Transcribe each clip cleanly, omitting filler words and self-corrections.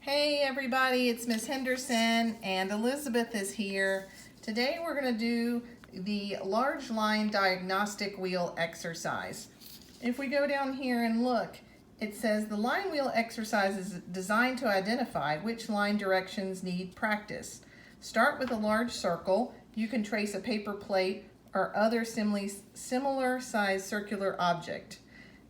Hey everybody, it's Miss Henderson and Elizabeth is here. Today we're going to do the large line diagnostic wheel exercise. If we go down here and look, it says the line wheel exercise is designed to identify which line directions need practice. Start with a large circle. You can trace a paper plate or other similar sized circular object.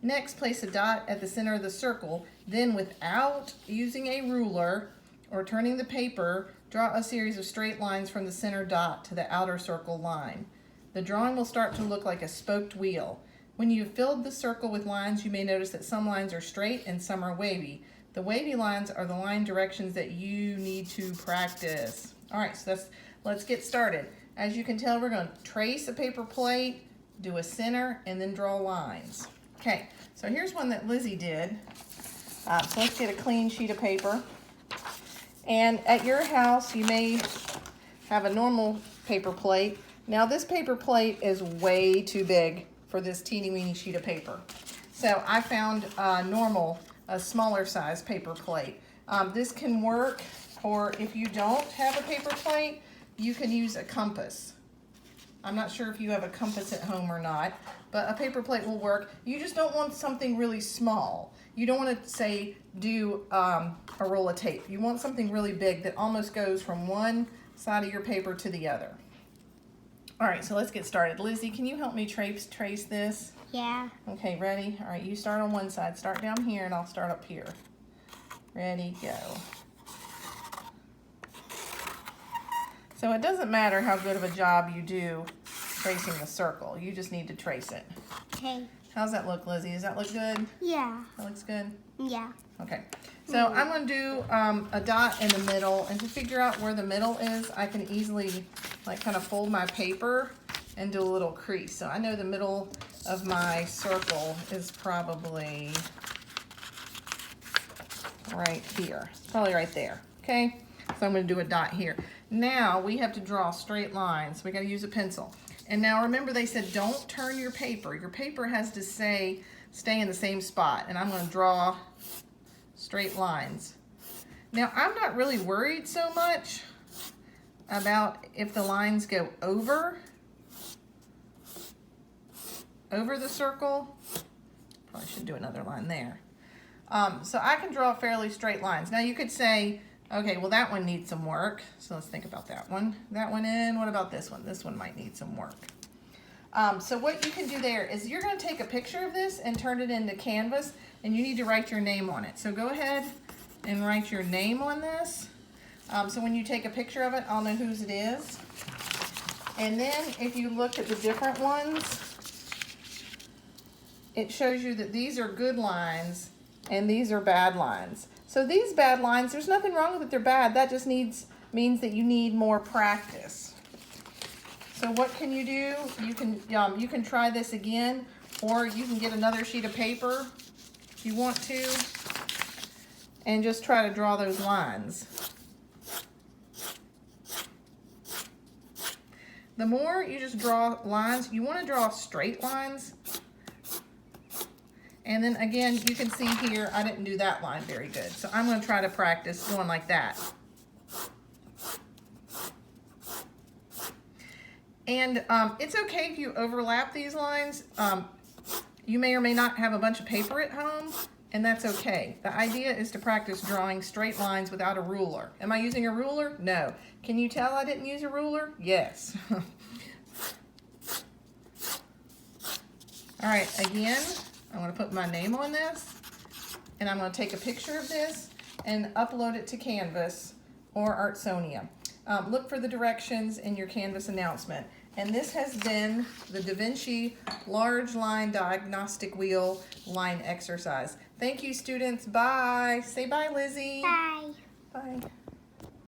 Next, place a dot at the center of the circle. Then, without using a ruler or turning the paper, draw a series of straight lines from the center dot to the outer circle line. The drawing will start to look like a spoked wheel. When you've filled the circle with lines, you may notice that some lines are straight and some are wavy. The wavy lines are the line directions that you need to practice. All right, so let's get started. As you can tell, we're going to trace a paper plate, do a center, and then draw lines. Okay, so here's one that Lizzie did. So let's get a clean sheet of paper. And at your house, you may have a normal paper plate. Now this paper plate is way too big for this teeny weeny sheet of paper. So I found a smaller size paper plate. This can work for if you don't have a paper plate, you can use a compass. I'm not sure if you have a compass at home or not, but a paper plate will work. You just don't want something really small. You don't want to, say, do a roll of tape. You want something really big that almost goes from one side of your paper to the other. All right, so let's get started. Lizzie, can you help me trace this? Yeah. Okay, ready? All right, you start on one side. Start down here, and I'll start up here. Ready, go. So it doesn't matter how good of a job you do tracing the circle. You just need to trace it. Okay. How's that look, Lizzie? Does that look good? Yeah. That looks good? Yeah. Okay. So I'm going to do a dot in the middle. And to figure out where the middle is, I can easily kind of fold my paper and do a little crease. So I know the middle of my circle is probably right here. Probably right there. Okay? So I'm going to do a dot here. Now we have to draw straight lines. We got to use a pencil. And now remember they said don't turn your paper. Your paper has to stay in the same spot. And I'm going to draw straight lines. Now I'm not really worried so much about if the lines go over the circle. Probably should do another line there. So I can draw fairly straight lines. Now you could say, okay, well that one needs some work. So let's think about that one. That one in. What about this one? This one might need some work. So what you can do there is you're going to take a picture of this and turn it into Canvas, and you need to write your name on it. So go ahead and write your name on this. So when you take a picture of it, I'll know whose it is. And then if you look at the different ones, it shows you that these are good lines and these are bad lines. So these bad lines, there's nothing wrong with it, they're bad. That just means that you need more practice. So what can you do? You can try this again, or you can get another sheet of paper if you want to, and just try to draw those lines. The more you just draw lines, you want to draw straight lines. And then again, you can see here, I didn't do that line very good. So I'm going to try to practice going like that. And it's okay if you overlap these lines. You may or may not have a bunch of paper at home, and that's okay. The idea is to practice drawing straight lines without a ruler. Am I using a ruler? No. Can you tell I didn't use a ruler? Yes. All right, again, I'm going to put my name on this, and I'm going to take a picture of this and upload it to Canvas or Artsonia. Look for the directions in your Canvas announcement. And this has been the DaVinci Large Line Diagnostic Wheel Line Exercise. Thank you, students. Bye. Say bye, Lizzie. Bye. Bye.